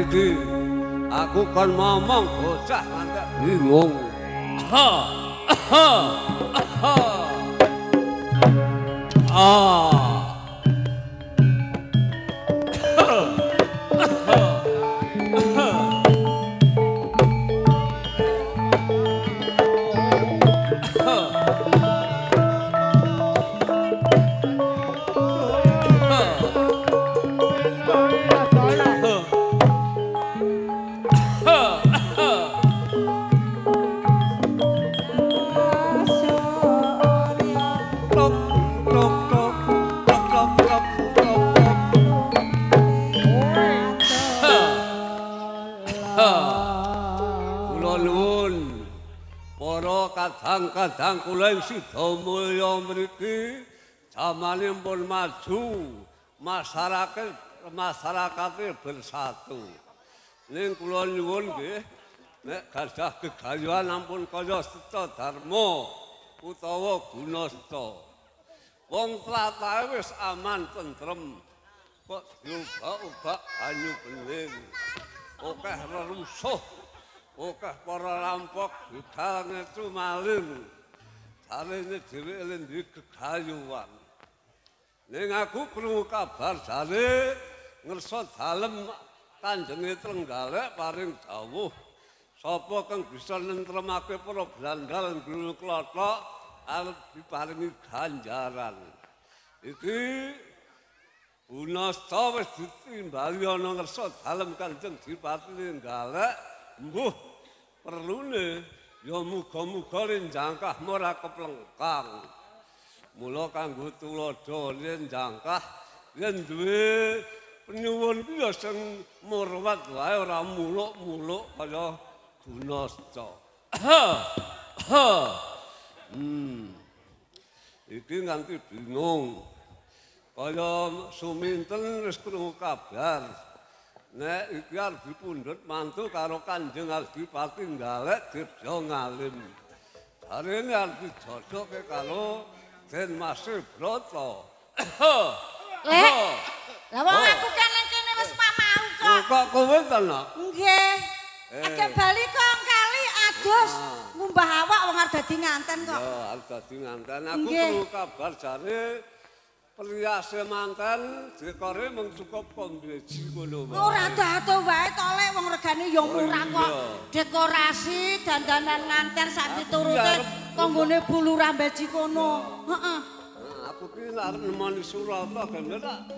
iki aku kon ngomong bocah ngantek bingung. Ha. Ha. Ha. Ah. Kadang-kadang kula ing Sidamulya mriki jamanipun maju, masyarakate bersatu. Ning kula nyuwun nggih, nek gadah gegayuhan ampun kaya Seta Dharma utawa Gunasta. Wong tlatah wis aman tentrem, kok diubah-ubah banyu bening. Akeh rerusuh. Akeh para rampok budal ngecu malin. Jarene dhewe eling gegayuhan. Ning aku krungu kabar jare ngersa dalem Kanjenge Trenggalek paring dawuh sapa kang bisa nentremake para blandal guru klothok arep diparingi ganjaran. Iki Gunasta wis ditimbali ana ngersa dalem Kanjeng Dipati Trenggalek. Mbuh perlune ya muga-muga lenjangkah ora keplengkang. Mula kanggo tuladha lenjangkah yen duwe penyuwun ku ya sing murwat wae ora muluk-muluk kaya Gunasta. Iki nganti bingung. Kaya suminten wis krungu kabar. Nek iki arep dipundhut mantu karo Kanjeng Adipati Trenggalek Dirja Ngalim. Jarene arep dijodohke karo Den Mas Brata. Lek, lah wong aku kene wis mamau kok. Kok kowe ta, Nak? Nggih. Ake bali kok kali adus ngumbah awak wong arep dadi nganten kok. Ya, arep dadi nganten. Aku perlu kabar jare Priase manten dekore mung cukup kombeji ngono wae. Ora dato wae to lek wong regane ya murah kok. Dekorasi dandanan nganten sak piturute kanggone bulu rambeji kono. Heeh. Aku ki arep nemoni Surata ben tak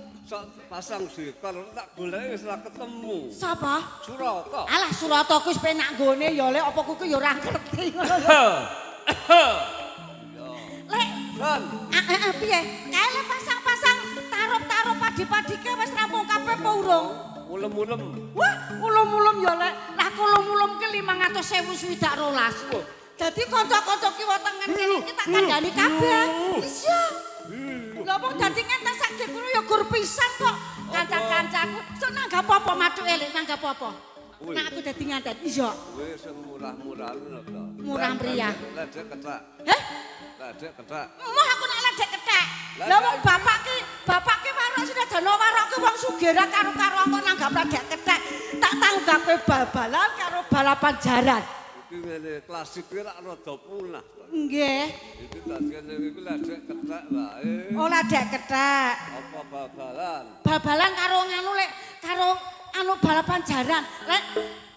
pasang dekor tak goleki wis ora ketemu. Sapa? Surata. Alah Surata ku wis penak nggone ya lek apa kuwi ya ora ngerti ngono. Lek, piye? Kae lek pasang-pasang tarup-tarup padi-padike wis rampung kabeh apa urung? Ulem-ulem. Wah, ulem-ulem ya lek. Lah ulem-ulem ki 500.000 swidak rolas. Dadi kanca-kanca kiwa tengen kene iki tak kandhani kabeh. Iya. Lha wong dadi ngenten sak ngono ya gur pisan kok. Kanca-kancaku sok nanggap apa mathuke lek nanggap apa? Nek aku dadi nganten. Iya. Wis sing murah-murah ngono to. Murah meriah. Ledek kethak. Heh? Ledek kethak. Emoh aku nek ledek kethek. Lah wong bapak ki warok Sinadana warok ki wong sugih karo-karo aku nanggap ledek kethek. Tak tanggape bal-balan karo balapan jaran. Iki ngene klasik ki rak rada punah. Nggih. Iki dadiane iki ledek kethek wae. Oh ledek kethek. Apa bal-balan? Bal-balan karo nganu lek karo anu balapan jaran. Lek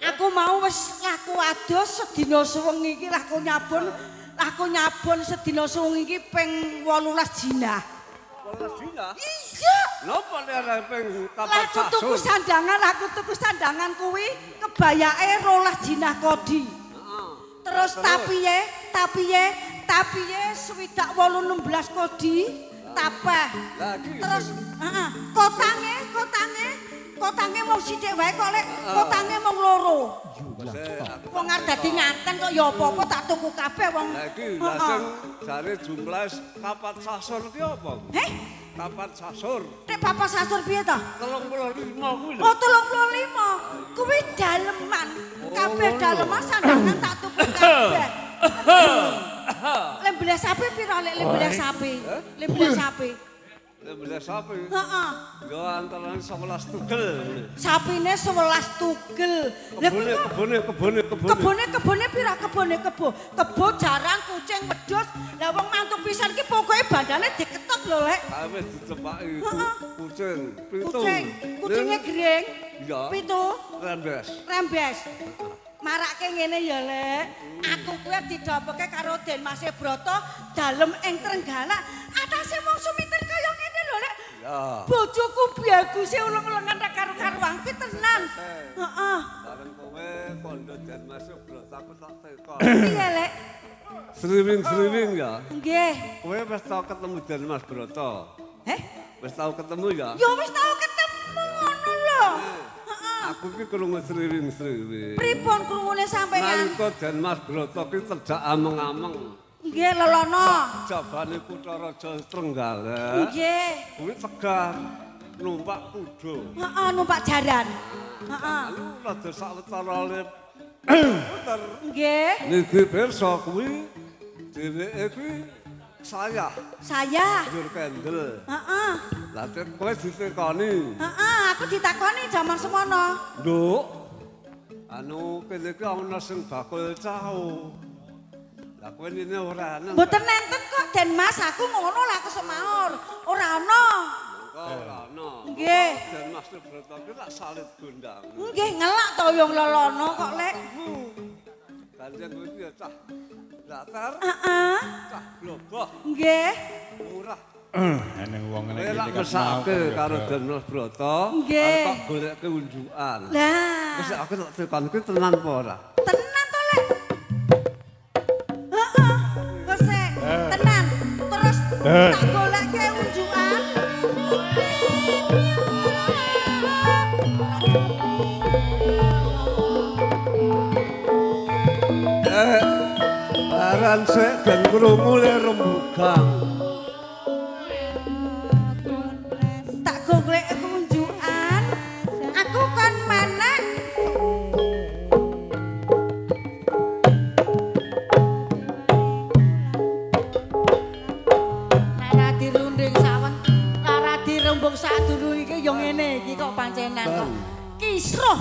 aku mau wis laku adus sedina suwengi iki laku nyabun sedina suwengi iki ping 18 jinah. 18 jinah? Iya. Napa nek arep ping kapan aku tuku sandangan kuwi kebayake 12 jinah kodi. Terus tapiye 16 kodi tapeh. Terus kotange mau sithik wae kok lek kotange mung loro. Wong arep dadi nganten kok ya apa-apa tak tuku kabeh wong. Lah iki lha sing jare jumlah kapat sasur ki apa? Heh? Kapat sasur. Nek papat sasur piye to? 35 kuwi lho. Oh 35. Kuwi daleman. Kabeh daleman sandangan tak tuku kabeh. Lembele sapi piro lek lembele sapi? Lembele sapi. Beli sapi. Heeh. Yo antara 11 tugel. Sapine 11 tugel. Kebone pira kebone kebo? Kebo jarang kucing wedhus. Lah wong mantu pisan ki pokoke bandane diketok lho, Lek. Wis dicepaki kucing. Kucinge gering. Iya. 7. Rembes. Marake ngene ya, Lek. Aku kuwi didhapeke karo Den Mas Broto dalem ing Trenggalek. Atase wong sumintir kaya ngene lho, Lek. Ya. Bojoku baguse uleng-ulengan ra karo-karuan ki tenan. Heeh. Bareng kowe kondo Den Mas Broto aku tak tekon. Iya, Lek. Sriwing ya. Nggih. Kowe wis tau ketemu Den Mas Broto? Wis tau ketemu ya? Ya wis tau ketemu ngono lho. Aku ki krungu sriwing. Pripun krungune sampeyan? Nalika Den Mas Broto ki cedak ameng-ameng. Nggih, Lelono. Jabane Kutha Raja Trenggalek. Nggih. Kuwi tegar numpak kuda. Heeh, numpak jaran. Heeh. Lalu rada sawetara puter. Nggih. Niki pirsa kuwi dheweke kuwi saya. Saya. Njur kendel. Heeh. Lah kowe ditekoni. Heeh, aku ditakoni jaman semono. Nduk. Anu kene ki ana sing bakul cau. Lah kowe nene ora ana. Mboten nenten kok Den Mas, aku ngono lah aku semaur. Ora ana. Ora ana. Nggih. Den Mas Broto ki tak salit gondang. Nggih, ngelak to yo Lelono kok, Lek. Kanjeng kuwi ya cah datar. Heeh. Cah bloboh. Nggih. Murah. Eneng wong ngene Kowe iki lak kan mesake karo Den Mas Broto, Nggih. arep tak goleke unjukan. Lah. Wis aku tak tekan kuwi tenan apa ora? Tenan to, Lek. Heeh. Wes tenan. Terus tak goleke unjukan. Aran sik ben krungu le rembugan. Tak golek unjukan. Aku kan menek. Lara dirunding sawen, lara dirembug sadurung iki yo ngene iki kok pancenan kok. Kisruh.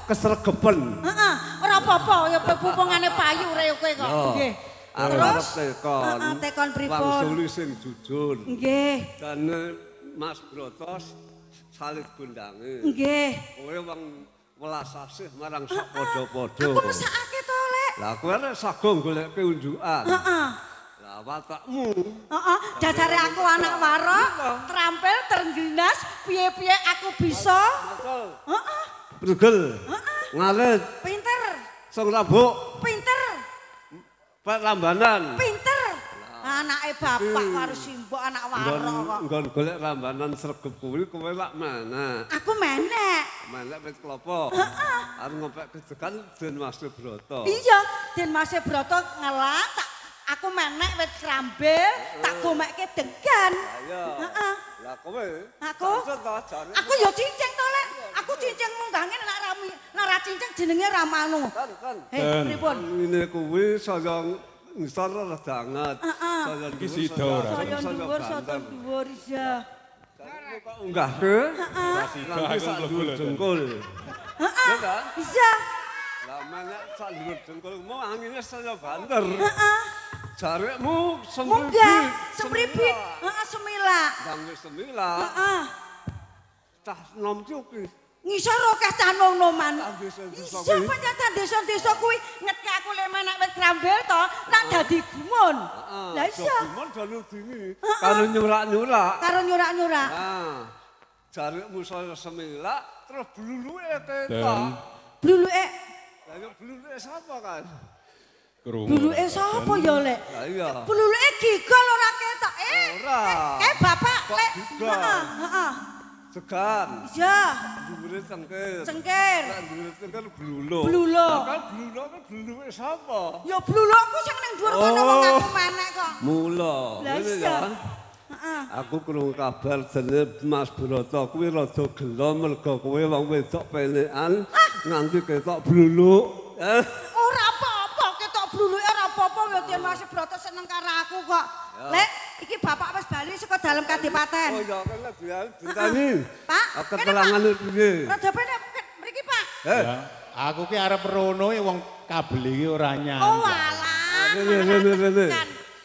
Kesregepen. Heeh, ora apa-apa ya pupungane payu rek kowe kok. Nggih. Aku arep tekon. Heeh, tekon pripun? Wangsuli sing jujur. Nggih. Dan Mas Broto salit gondange. Nggih. Kowe wong welas asih marang sak padha-padha. Aku mesakake to, Lek. Lah kowe arek sago goleke unjukan. Heeh. Lah watakmu. Heeh, jajare aku anak warok, terampil, terengginas, piye-piye aku bisa. Betul. Heeh. Prugel. Ngalet. Pinter. Sing rabuk. Pinter. Pak Rambanan. Pinter. Anake bapak karo simbok anak warok kok. Nggon golek rambanan sregep kuwi kowe lak mana? Aku menek. Menek wit klopo. Arep ngopek kejekan Den Mas Broto. Iya, Den Mas Broto ngelak tak aku menek wit krambil, tak gomekke degan. Ayo. Heeh. Lah kowe? Aku? Aku yo cincing to, Lek. Aku cincing munggange nek ra cincing jenenge Ramanu. Kan. Pripun? Ini kuwi saya ngisor rada anget. Saya Iki sida ora. Saya dhuwur, saya dhuwur iya. Kok unggah ke? Sida Nanti aku sak mlebu dhuwur lho. jengkol. Heeh. Ya kan? Iya. Lah menek sak dhuwur jengkol mau angine saya banter. Heeh. Jarekmu Munggah, semripit. Heeh, semila. Bang wis semila. Heeh. Cah nom cuki. Ngisor akeh cah nom-noman. Cah desa-desa Iya, kuwi. pancen desa-desa kuwi ngetke aku le menek wit krambil to, nak dadi gumun. Lah iya. Mon dalu dini. Karo nyurak-nyurak. Karo nyurak-nyurak. Nah, jarekmu saya semila terus bluluke ketok. Bluluke, Lah yo bluluke sapa kan? Krungu. bluluke sapa ya, Lek? Lah iya. Bluluke gigol ora ketok. Ora. Bapak, Kok Lek. gigol? Heeh. Segan. Iya, Dhuwure cengkir. cengkir. Lah dhuwure cengkir blulo. Blulo. Lah kan blulo kan bluluke sapa? Ya blulukku sing ning dhuwur kono wong aku menek kok. Mula. Lah Ngene iya. ya. Heeh. Aku krungu kabar jane Mas Broto kuwi rada gelo mergo kowe wong wedok pelekan nganti ketok bluluk. Ora apa-apa ketok bluluke ora apa-apa ya Den Mas Broto seneng karo aku kok. Lek iki bapak wis bali saka dalem kadipaten. Oh iya kan ditani. Pak, keterangan piye? Rada pene mriki, Pak. Ya, aku ki arep rono wong kabel iki ora nyambung. Oh alah. Rene.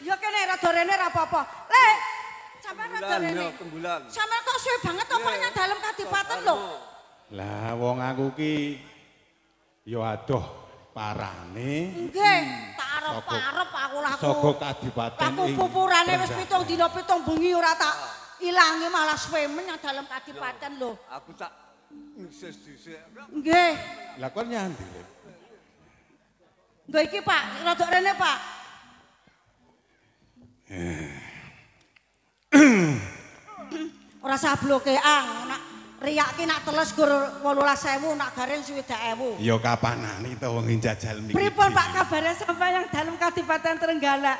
Ya kene rada rene ra apa-apa. Le, sampean rada rene. Tembulan. Sampean kok suwe banget to Pak nyang dalem kadipaten lho. Lah wong aku ki ya adoh parane. Nggih, tak arep-arep aku lah. Saka kadipaten aku pupurane wis 7 dina 7 bengi ora tak ilangi malah suwe menyang dalem kadipaten lho. Aku tak insis dhisik. Nggih. Lah kok nyandi. Nggih iki Pak, rada rene Pak. Ora usah blokeang, nak riak ki nak teles gur 18.000, nak garing 20.000. Ya kapanane to wong njajal miki. Pripun Pak kabare sampai yang dalem Kadipaten Trenggalek?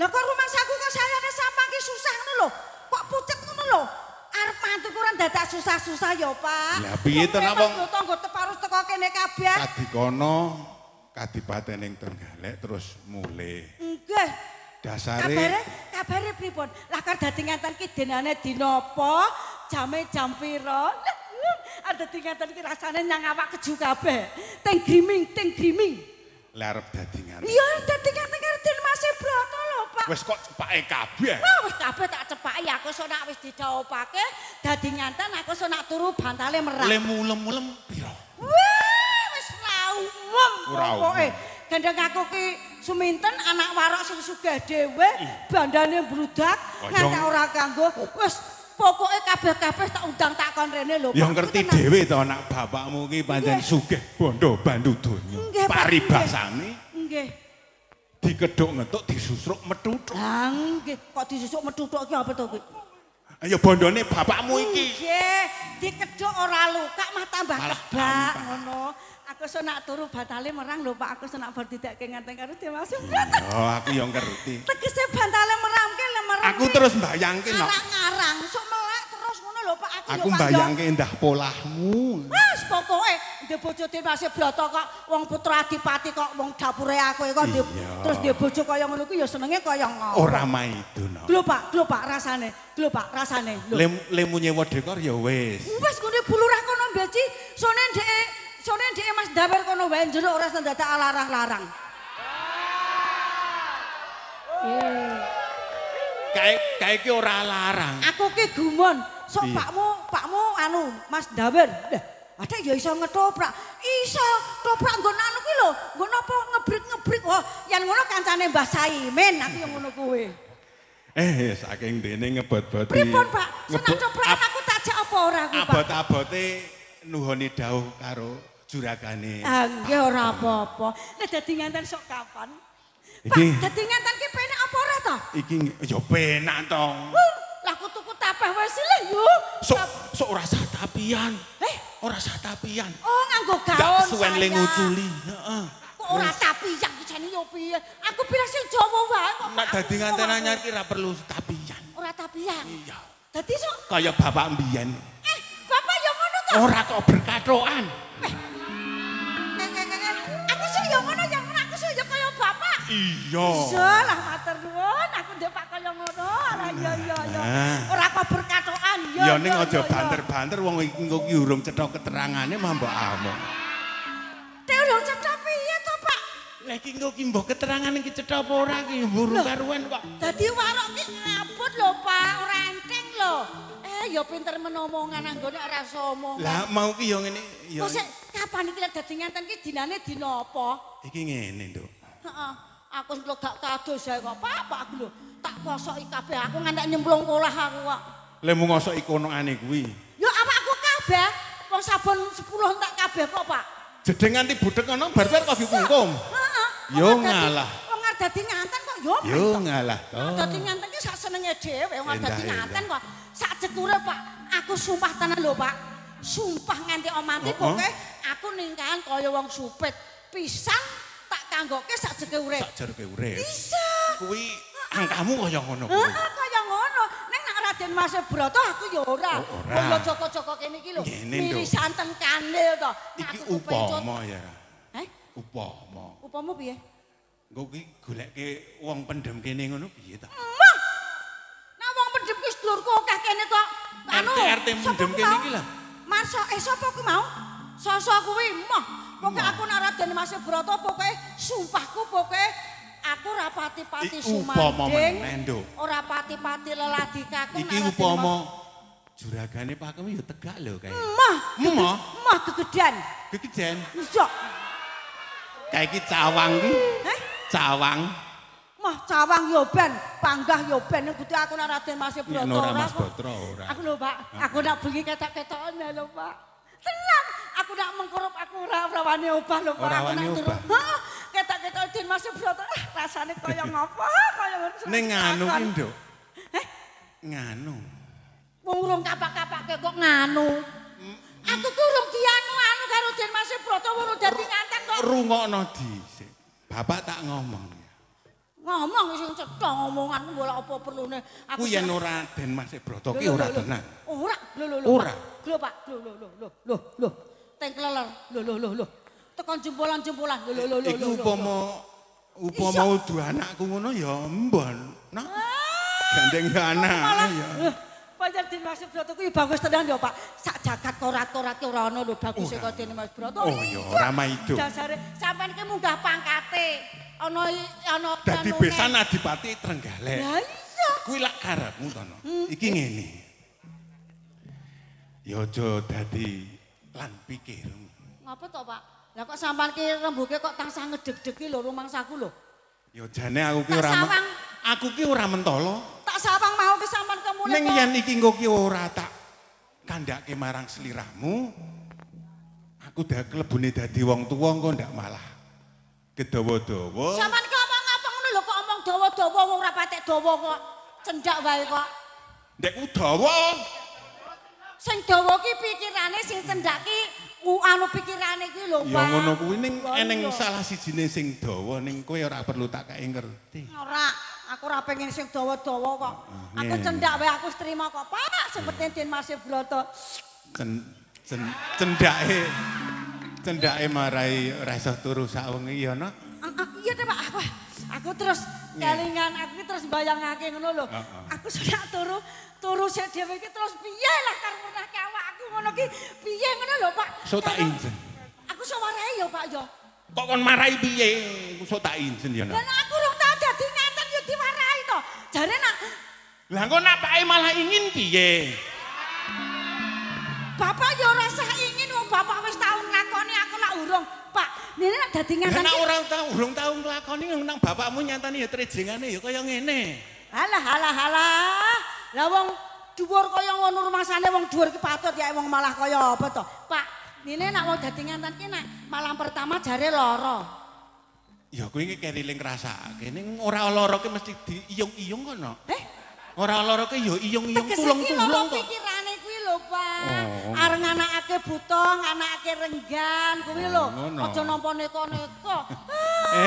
Lah kok rumah saku kok sayane sampah ki susah ngono lho. Kok pucet ngono lho. Arep mantu kurang dadak susah-susah ya, Pak. Lah piye to nak wong tangga teparus teko kene kabeh. Kadikono Kadipaten ing Trenggalek terus mulih. Nggih. Dasare kabare pripun? Lah kar dadi ngenten ki dinane dina apa? Jame jam pira? Ada tingkatan ki rasane nyang awak keju kabeh. Ting griming. Lah arep dadi ngarep. Iya, dadi ngenten karo Den Mas Broto lho, Pak. Wis kok cepake kabeh. Wah, wis kabeh tak cepaki aku sok nak wis didhawuhake dadi nganten aku sok nak turu bantale merah. Le mulem-mulem pira? Wah, wis ra umum Ora pokoke. Gendeng aku ki suminten anak warok sing sugih dhewe, bandane mbludak, nganti ora kanggo. Wis pokoke kabeh-kabeh tak undang tak kon rene lho. Ya ngerti dhewe to anak bapakmu ki pancen sugih bondo bandu donya. Paribasane nggih. Dikedhuk ngetuk disusruk methuthuk. Lah nggih, kok disusuk methuthuk ki apa to kuwi? Ya bondone bapakmu iki. Nggih, dikedhuk ora luka mah tambah kebak ngono. Aku senak turu batale merang lho Pak, aku senak bar didekke ngenten karo Dewas Broto. Oh, aku ya ngerti. Tegese bantale merangke lemerang. Aku terus mbayangke no. Ngarang-ngarang, sok melek terus ngono lho Pak. Aku mbayangke endah polahmu. Wes pokoke ndek bojo Dewas Broto kok wong putra adipati kok wong dapure aku kok terus ndek bojo kaya ngono ku ya senenge kaya ngono. Ora maido no. Lho Pak rasane. Lho Pak rasane. Lemu nyewa dekor ya wis. Wes ngene bulurah kono mbeci, sone ndek Mas Dawer kono wae njero ora sendadak larang-larang. Kae ki ora larang. Aku ki gumun, sok pakmu anu Mas Dawer. Lah, ada ya iso ngetoprak. Iso toprak nggon anu ki lho, nggon apa ngebrik-ngebrik. Wah, yen ngono kancane Mbah Saimin, aku yang ngono kuwi. Saking dene ngebot-boti. Pripun, Pak? Senang coprakan aku tak jak apa ora ku, Pak? Abot-abote nuhoni dawuh karo juragane. Ah, nggih ora apa-apa. Nek dadi nganten sok kapan? Pak, Iki dadi nganten ki penak apa ora to? iki ya penak to. Lah aku tuku tapeh wis lho yo. Sok ora satapian. Ora satapian. Oh, nganggo gaun. Gak suwen le nguculi, heeh. Kok ora tapian jane yo piye? Aku pilih sing Jawa wae kok. Nek dadi nganten anyar ki ora perlu tapian. Ora tapian. Iya. Dadi sok Kaya bapak mbiyen. Bapak yo ngono to. Ora kok berkatokan. Aku sih yo ngono, aku sih yo kaya bapak. Iya. Iya lah matur nuwun, aku ndek Pak kaya ngono. Ora iya. Ora kok berkatokan yo. Ya ning aja banter-banter wong iki engko ki urung cetha keterangane mah mbok amuk. Urung cetha piye to, Pak? Lah iki engko ki mbok keterangan iki cetha apa ora ki mburu karuan kok. Dadi warok ki ngabut lho, Pak, ora enteng lho. Ya pinter menomongan anggone ora iso omong. Lah mau ki ya ngene ya. Kok kapan iki dadi ngenten ki dinane dina apa? Iki ngene, Nduk. Heeh. Aku sing gak kados ae kok, Pak aku lho. Tak kosoki kabeh aku ngantek nyemplung kolah aku kok. Lah mung ngosok ikonokane kuwi. Ya awakku kabeh. Wong sabun 10 tak kabeh kok, Pak. Jedeng nganti budhek ngono bar-bar kok dikungkum. Heeh. Yo ngalah. Wong arep dadi nganten kok yo. Yo ngalah. Dadi nganten ki sak senenge dhewe wong arep dadi nganten kok. Sak jekure, Pak. Aku sumpah tenan lho, Pak. Sumpah nganti omanti pokoke aku ningkahan kaya wong supit. Pisang tak kanggoke sak jeke urip. Sak jerke urip. Bisa. Kuwi angkamu kaya ngono kuwi. Heeh, kaya ngono. Ning nek Raden Mas Broto aku ya ora. Kaya Joko-joko kene iki lho. Mili santen kanil to. Iki upama ya. Heh? Upama. Upama piye? Engko ki goleke wong pendem kene ngono piye ta? Mah. Nah wong pendem ki sedulurku akeh kene kok. RT pendem kene iki lho. Marso sapa ku mau? Sosok kuwi mah. Pokoke aku nek Raden Mas Broto pokoke sumpahku pokoke aku ora pati-pati sumanding. Ora pati-pati leladi kakung. Iki upama juragane pakem ya tegak lho kae. Mah kegedan. Kegedan. Iya. Kae iki cawang ki. Cawang. Mah cawang yo ben, panggah yo ben kudu aku nek Raden Mas Broto ora. Mas Broto ora. Aku lho, Pak. Aku nak bengi ketok-ketokan lho, Pak. Tenang, aku nak mengkorup aku ora wani obah lho, Pak. Ora wani obah. Heeh, ketok-ketok Den Mas Broto rasane kaya ngapa? Kaya ngono. Ning nganu ki, Nduk. Nganu. Wong urung kapak-kapake kok nganu. Aku ku urung dianu-anu karo Den Mas Broto urung dadi nganten kok. Rungokno dhisik. Bapak tak ngomong. Ngomong sing cetha ngomongan bola apa perlune. Ku yen ora Den Mas Broto ki ora tenan. Ora, lho. Ora. Lho Pak, lho. Teng kleler. Lho. Tekan jempolan-jempolan. Lho. Iki upama udu anakku ngono ya mbon. Nah. Gandeng anak ya. Pancen Den Mas Broto kuwi bagus tenan ya Pak. Sak jagat korat-korat ki ora ono lho bagus kok Den Mas Broto. Oh ya ora maido. Dasare sampean ki munggah pangkate. Ana dadi besan Adipati Trenggalek. Lah iya. Kuwi lak karepmu to no. Iki ngene. Ya aja dadi lan pikirmu. Ngapa to, Pak? Lah kok sampean ki rembuke kok tansah ngedeg-degi lho rumangsaku lho. Ya jane aku ki ora mentolo. Tak sawang mau ki sampean kemune kok. Ning yen iki engko ki ora tak kandhake marang sliramu. Aku dak klebune dadi wong tuwa engko ndak malah kedawa-dawa. Sampeyan ki omong apa ngono lho kok omong dawa-dawa wong ora patek dawa kok. Cendak wae kok. Ndek ku dawa. Sing dawa ki pikirane sing cendak ki anu pikirane ki lho, Pak. Ya ngono kuwi ning eneng salah sijine sing dawa ning kowe ora perlu tak kae ngerti. Ora, aku ora pengen sing dawa-dawa kok. Aku cendak wae aku trima kok, Pak. Sing penting Den Mas Broto. Cendake marai ora iso turu sak wengi ya, Nak. Iya deh, Pak. Aku terus kelingan, aku terus bayangake ngono lho. Aku sudah turu sik dhewe iki terus piye lah karepake awakku ngono ki piye ngono lho, Pak. So tak injen. Aku sok warai ya, Pak ya. Kok kon marai piye? Aku so tak injen ya, Nak. Lah aku urung tau dadi nganten ya diwarai to. Jare nak Lah kok napake malah ingin piye? Bapak ya ora sah ingin wong bapak wis tau nglakoni aku lak urung. Pak, nene nek dadi nganten. Nek ora tau urung tau nglakoni nang bapakmu nyatani ya trejengane ya kaya ngene. Halah. Lah wong dhuwur kaya ngono rumasane wong dhuwur ki patut ya wong malah kaya apa to? Pak, nene nek wong dadi nganten ki nek malam pertama jare lara. Ya kowe iki keriling ngrasake ning ora lara ki mesti diiyung-iyung kono. Ora lara ki ya iyung-iyung tulung-tulung kok. Pikirane kuwi lho, Pak. Areng anakake butong, anakake renggan kuwi lho. Aja nampa neko-neko.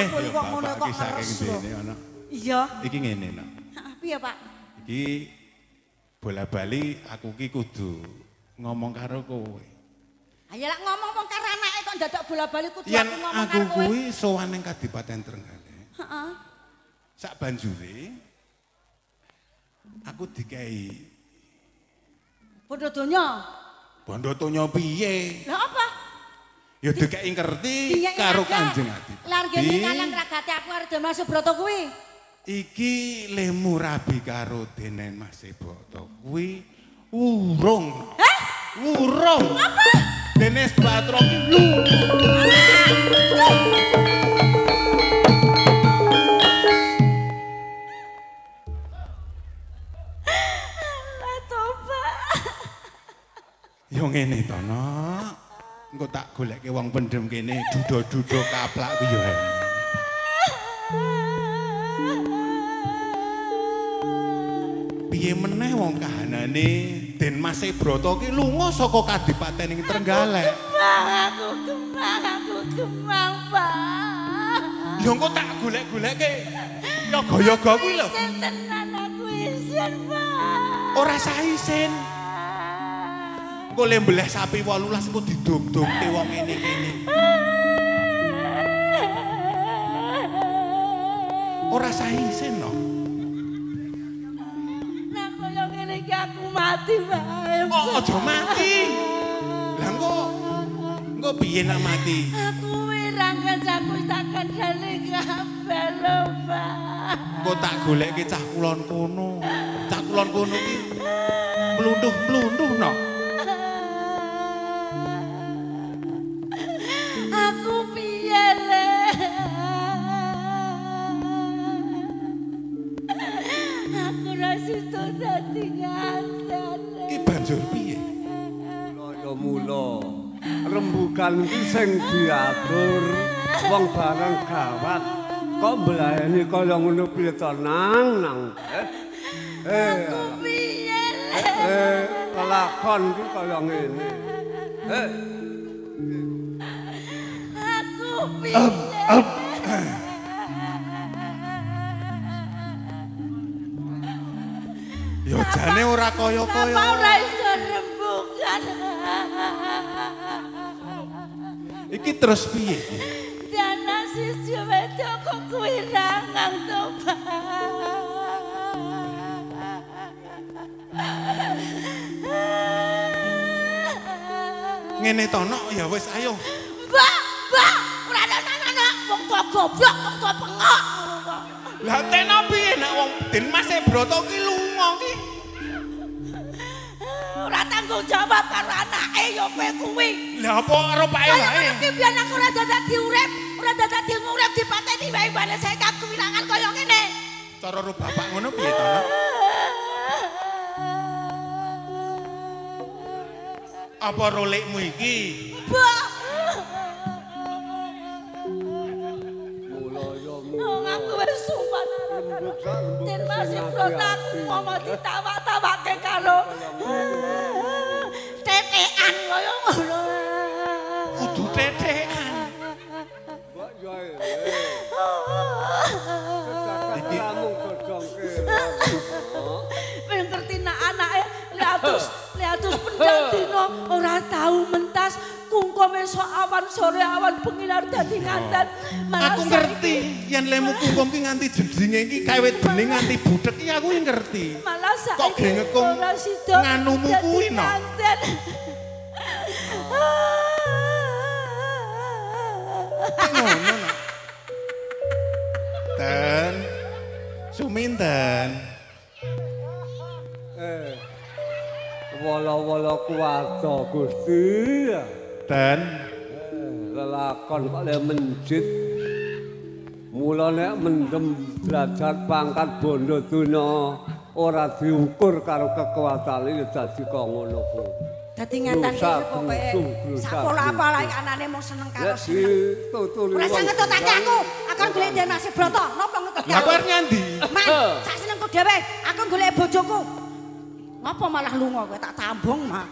Kuwi kok ngono kok saking dene ana. Iya. Iki ngene, Nak. Piye, Pak? Iki bola-bali aku ki kudu ngomong karo kowe. Ayo lak ngomong karo anake kok dadak bola-bali kudu aku ngomong karo kowe. Aku kuwi sowan ning Kadipaten Trenggalek. Heeh. Sak banjure aku dikai bondo donya. Bondo donya piye? Lah apa? Ya dikai ngerti karo Kanjeng Adipati. Lah ngene kalang ragate aku arep Mas Broto kuwi. Iki lemu rabi karo Denen Mas Broto kuwi urung. Urung. Apa? Denes Batro ki lu. Yo ngene to, Nak. Engko tak goleke wong pendem kene dudo-dudo kaplak ku yo. Piye meneh wong kahanane Den Mas Broto ki lunga saka Kadipaten ing Trenggalek. Kemang, Pak. Yo engko tak golek-golekke. Yo gaya-gaya kuwi lho. Tenan aku isin, Pak. Ora sah isin. Engko le mbleh sapi 18 engko didog-dogke wong ngene-ngene. ora sah isin no. Nah kaya ngene iki aku mati wae. Oh, aja mati. Lah engko piye nak mati? Aku wirang kancaku tak kandhane kabeh lho, Pak. Engko tak goleke cah kulon kono. Cah kulon kono ki mlunduh-mlunduh no. Aku piye le? Aku ra sido dadi nganten. Ki banjur piye? Mula rembugan iki sing diatur wong bareng gawat kok mbelayani kaya ngono piye to nang Aku piye le? lakon iki kaya ngene Aku piye? Ya jane ora kaya-kaya. Apa ora iso rembugan? Iki terus piye? Dana sisi wedok kok kuwirangan to, Pak. Ngene to nok ya wis ayo. Mbak, ora ana anak wong tua goblok, wong tua pengok. Lah teno piye nek wong Den Mas Broto ki lunga ki? Ora tanggung jawab karo anake ya kowe kuwi. Lah apa karo pake Kaya wae? iki biyen aku ora dadak diurip, ora dadak diurip dipateni wae bane saiki aku wirangan kaya ngene. Cara ro bapak ngono piye to nok? Apa rolikmu iki? Mbak. mula ya Wong aku wis sumpah Den Mas Broto aku ngomong ditawak-tawake karo tetekan kaya ngono. Kudu tetekan. mbok yo iki namung godhongke Ben ngerti nak anake liatus pendang dina ora tau mentas kungkum esuk awan sore awan benginar dadi nganten. Malah Aku ngerti yen lemu kungkum ki nganti jendinge iki kawit bening nganti budhek iki aku ngerti. Malah saiki Kok gengekung ora sida nganumu dadi kuwi no. nganten. Ngono no. Den Suminten. wala-wala kuwasa Gusti Den lelakon kok le menjit mula nek mendem derajat pangkat bondo dunya ora diukur karo kekuatane ya dadi kok ngono ku Dadi nganten Grusak, iki pokoke grusak, sapola-apola anane mung seneng karo ya seneng. dituturi Ora sang ngetutake aku, akan golek Den Mas Broto. Napa ngetutke? Lah kok nyandi? Man, sak senengku dhewe, aku golek bojoku. Ngapa malah lunga kowe tak tambung, Mak?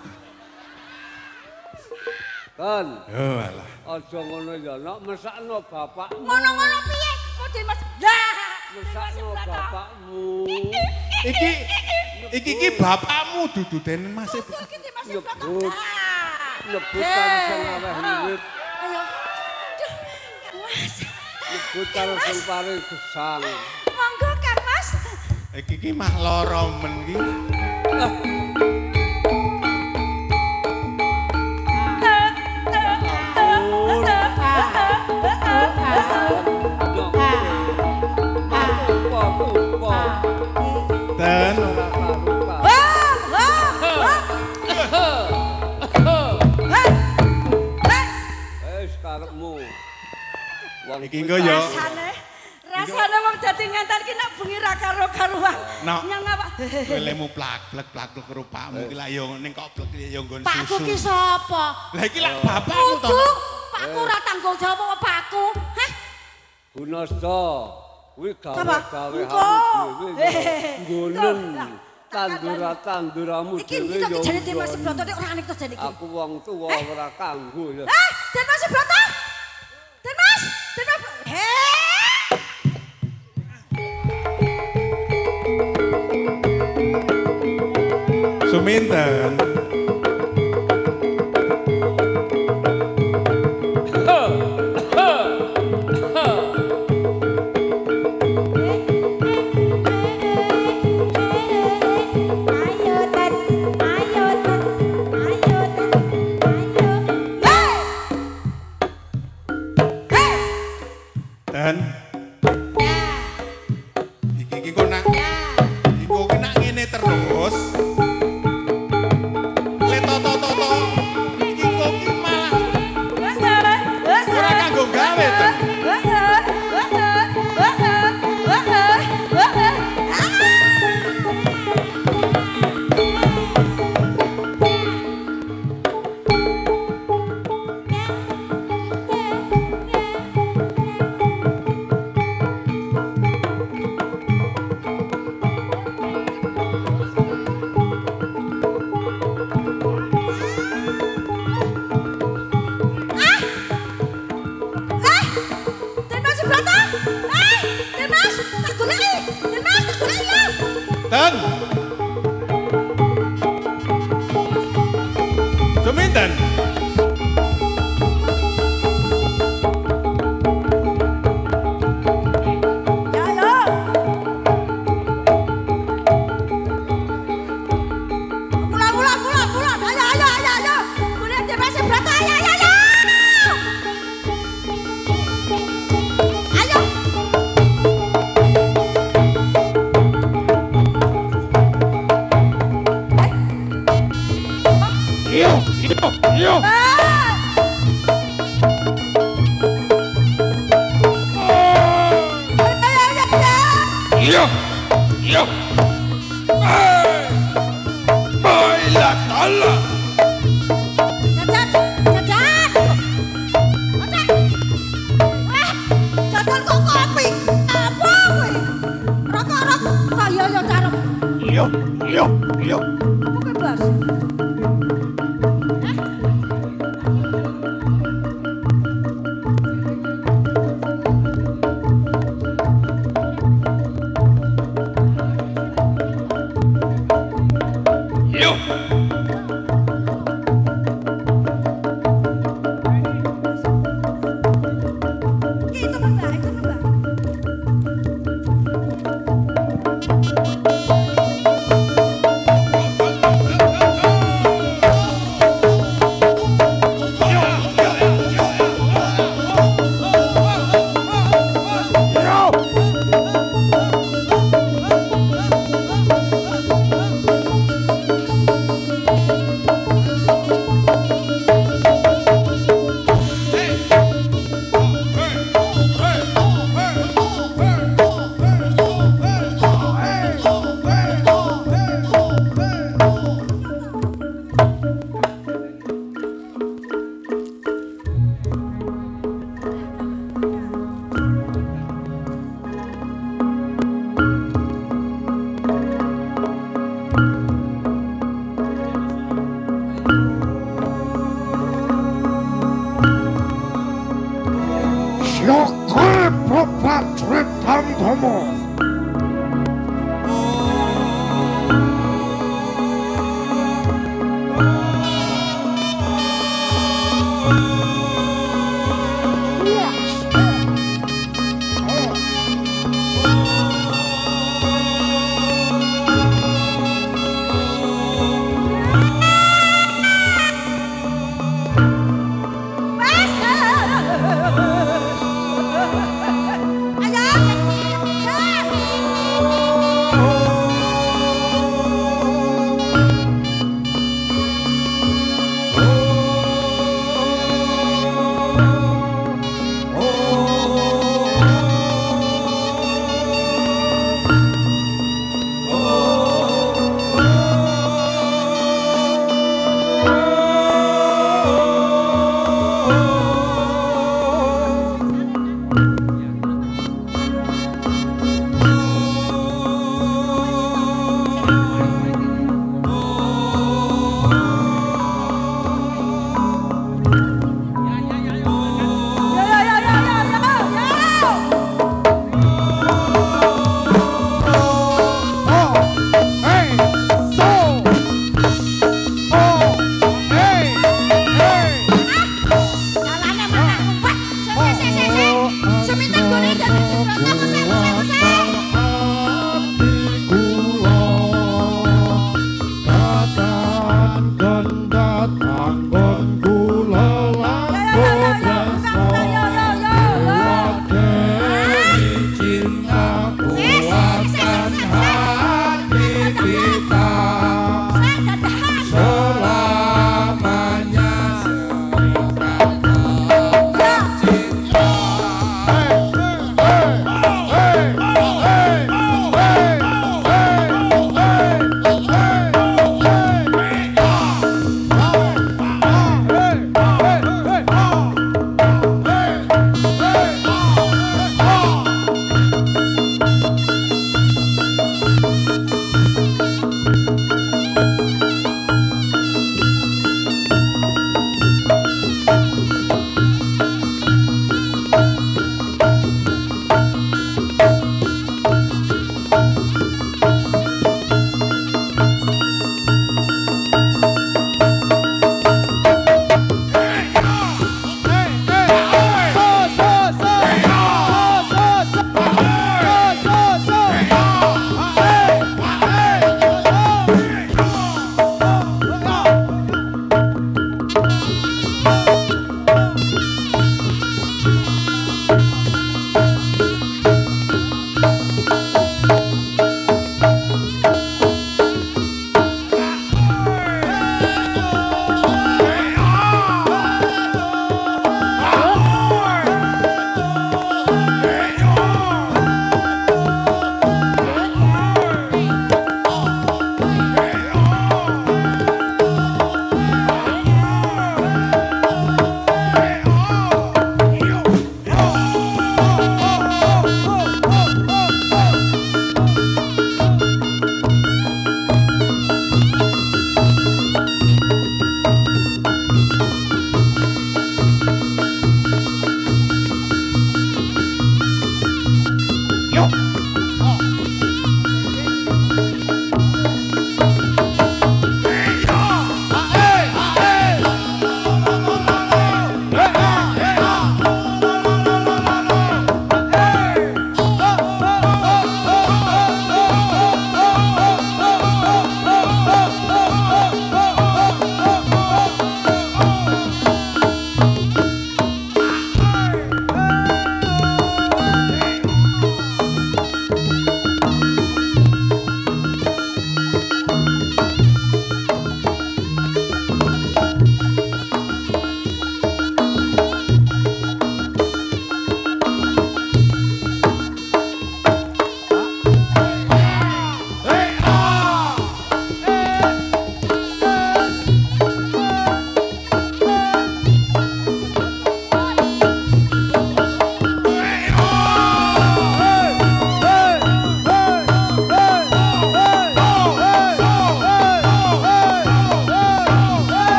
kan Oh alah. aja ngono ya nok mesakno bapakmu Ngono-ngono piye? Kok Den Mas? Lah, mesakno bapakmu Iki ki bapakmu dudu Den Mas. iki Den Mas Nyebut. Broto. nyebut karo sing areh wiwit Ayo. Duh, Mas. nyebut karo sing paring gesang Monggo Kang Mas. Iki ki mah lara men ki. Den karepmu. Wong iki engko ya. Rasane wong dadi nganten ki nek bengi ra karo-karuan. Nok. Nyang apa? Lemu plak-plek karo pakmu ki lak yo ning kok plek yo nggon Pakku ki susu. sapa? Lah iki lak bapakmu to. Kudu Pakku ora tanggung jawab apa pakku. Hah? Gunasta kuwi Apa? gawe-gawe Engko. nggonen tandura-tanduramu Iki kita jane Den Mas Broto nek ora anek to jane iki. Aku wong tuwa ora kanggo ya. Den Mas Broto? Den Mas? Den Mas? Suminten. Dan Ya. iki kok nak iku ki nak ngene terus. Le to iki kok ki malah ora kanggo gawe to. Dan Suminten Yo. Yo. Baila tala. Yo. Bukan bos.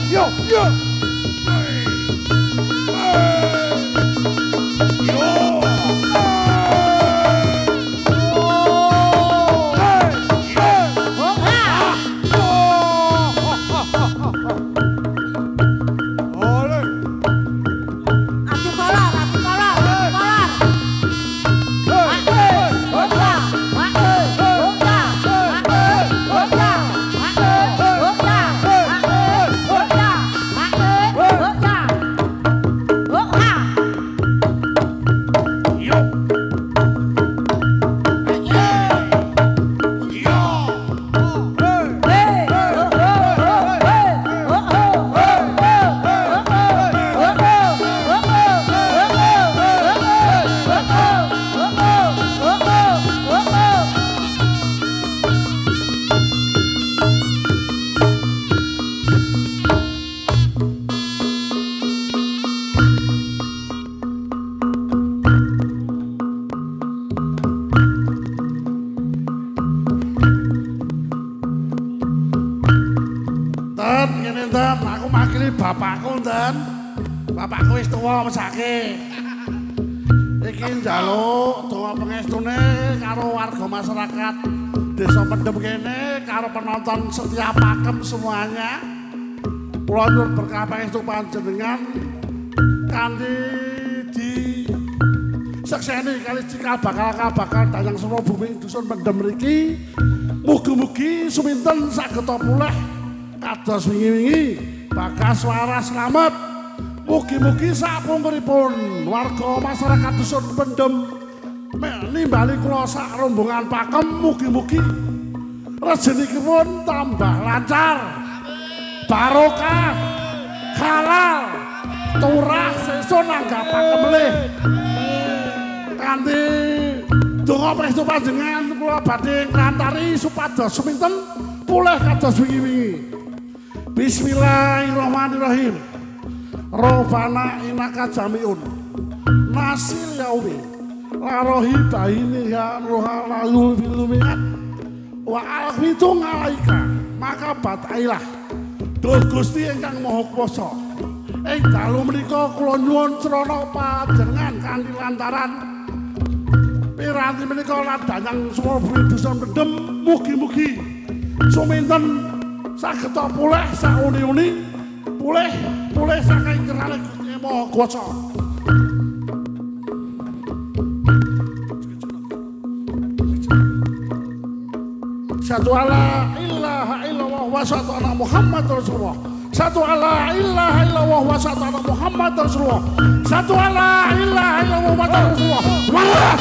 yo, yo. Bapakku wis tuwa mesake. Iki njaluk donga pangestune karo warga masyarakat Desa Pendem kene karo penonton setiap pakem semuanya. Kula nyuwun berkah pangestu panjenengan kanthi di sekseni kali cikal bakal dayang sura bumi dusun Pendem mriki. Mugi-mugi suminten saged pulih kados wingi-wingi bagas waras slamet. Mugi-mugi sapungkuripun warga masyarakat dusun Pendem nimbali kula sak rombongan pakem, mugi-mugi rezenikipun tambah lancar, barokah, halal, turah sesun nanggap pakem melih. Kanthi donga pangestu panjenengan kula badhe nglantari supados suminten pulih kados wingi-wingi. Bismillahirrahmanirrahim. Robbana innaka jami'un nasil yaumi la rohi bahini ya roha layul filumiat wa alfitu ngalaika maka batailah Duh Gusti ingkang maha kuwasa ing dalu menika kula nyuwun srana panjenengan kanthi lantaran piranti menika ladanyang semua bumi dusun Pendem mugi-mugi suminten saged pulih sauni-uni pulih saking kerane Gusti Maha Kuwasa. Satu ala ilaha illallah wa satu ala Muhammad Rasulullah. Satu ala ilaha illallah wa satu ala Muhammad Rasulullah. Satu ala ilaha illallah wa satu ala Rasulullah. Wallah.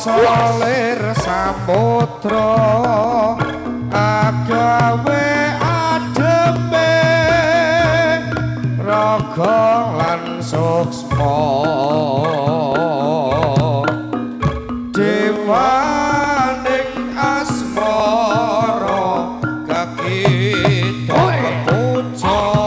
Solir samudra agawe ademe raga lan suksma dewaning asmara kakita puja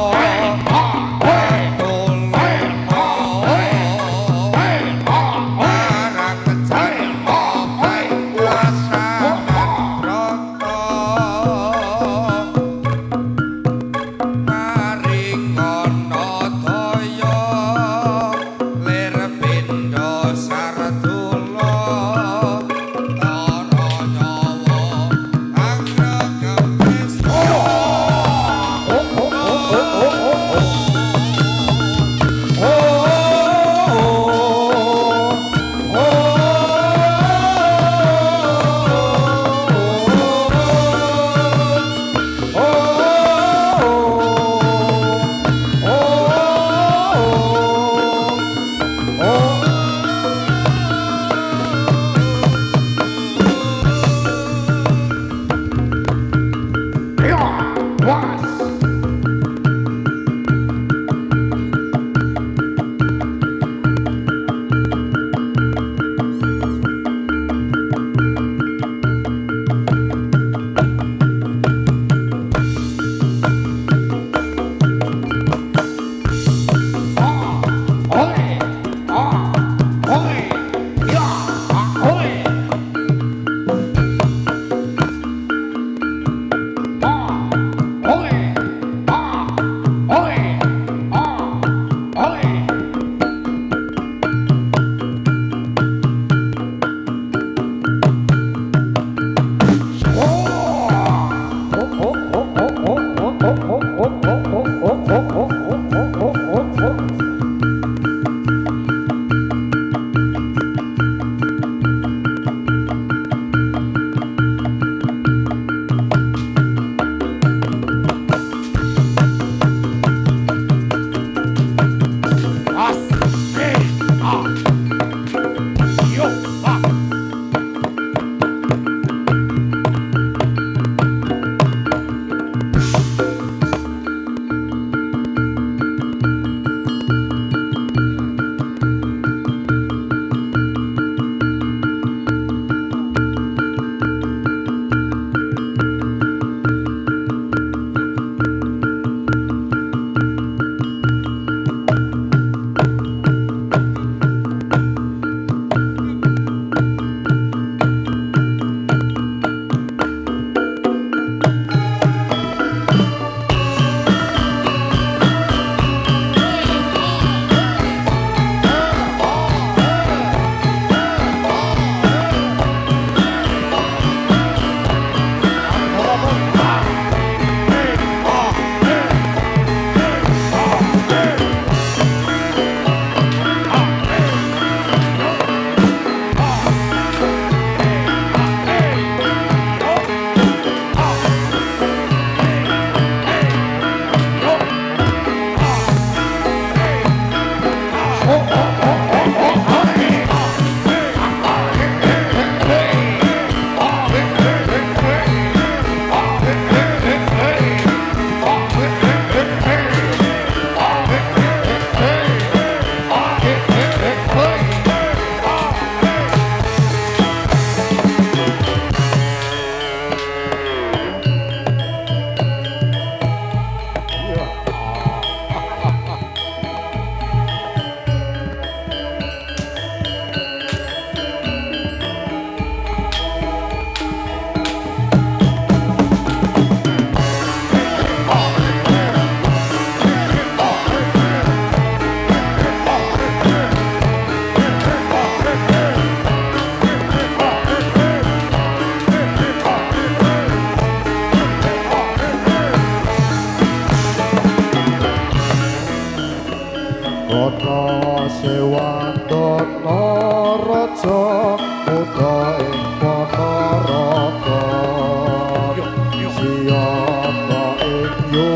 Yo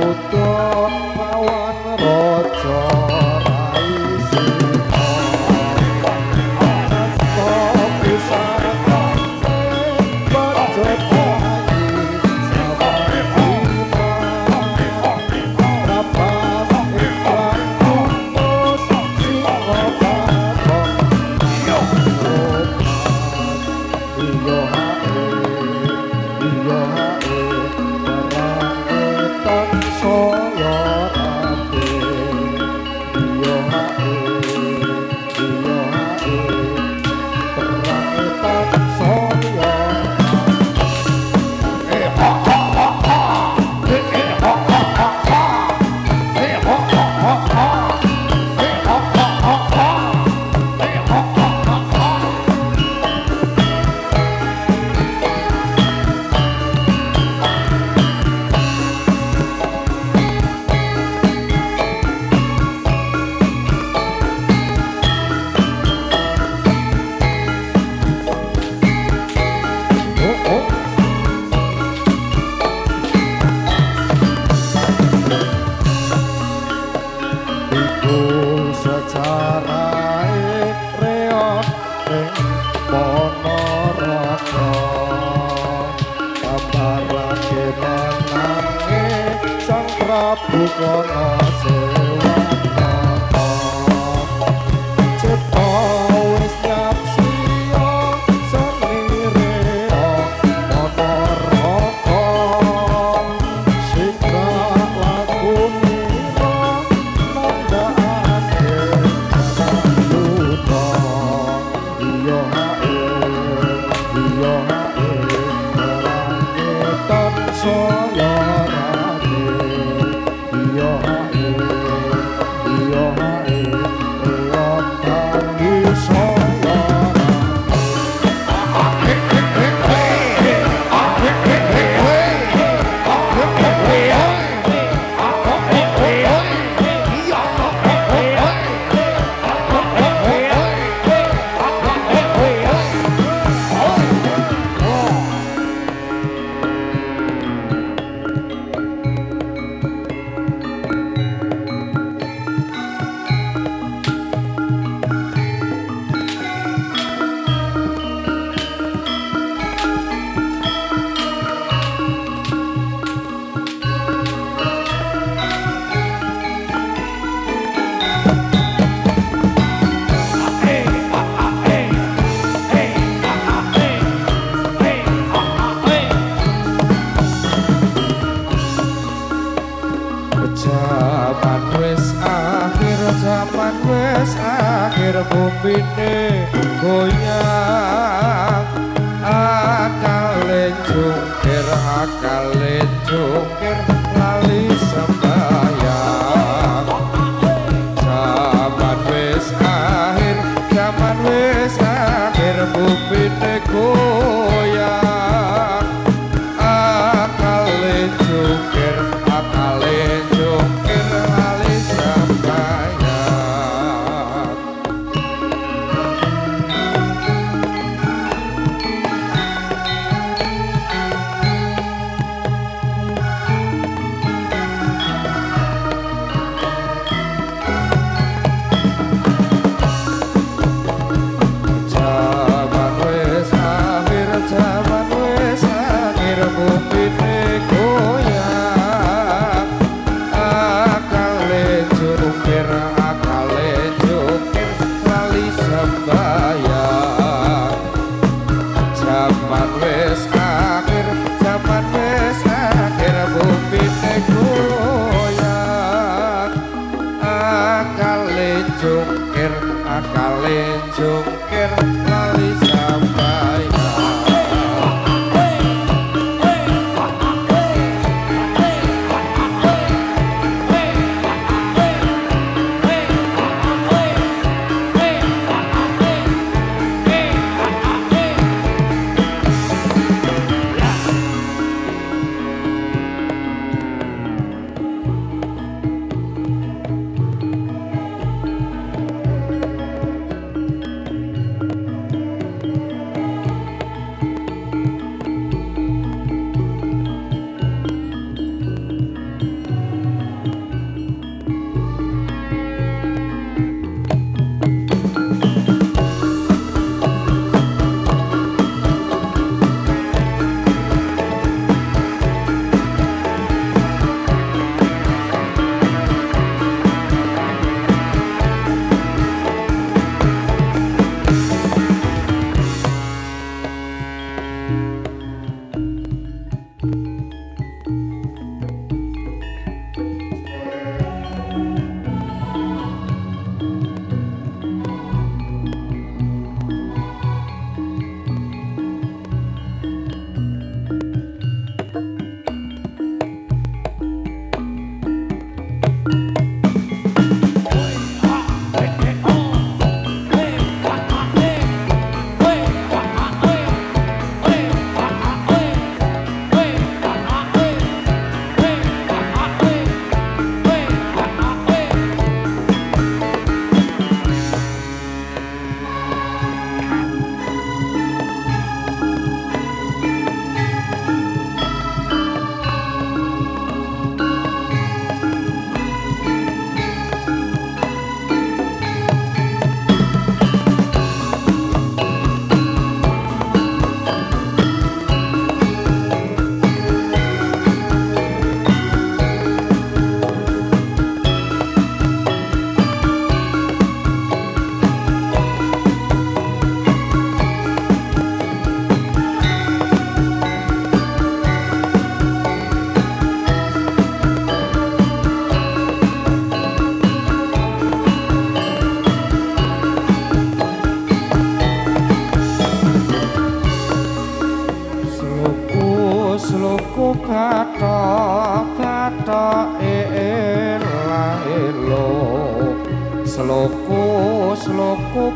sloku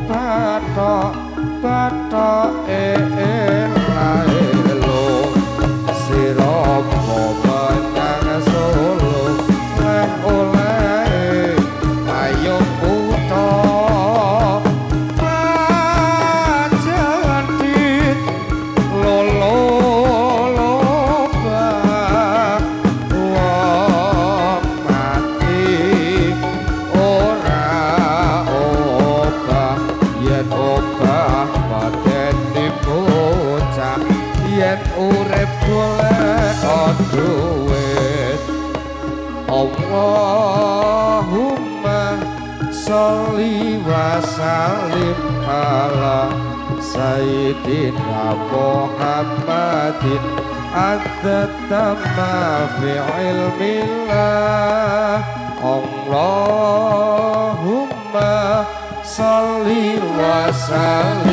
bathok elaelo sira menyang Solo lan oleh ayo putra pancet lolo yen urip golek duit Allahumma sholli wa sallim ala sayyidina Muhammadin adtamma fi ilmillah Allahumma sholli wa sallim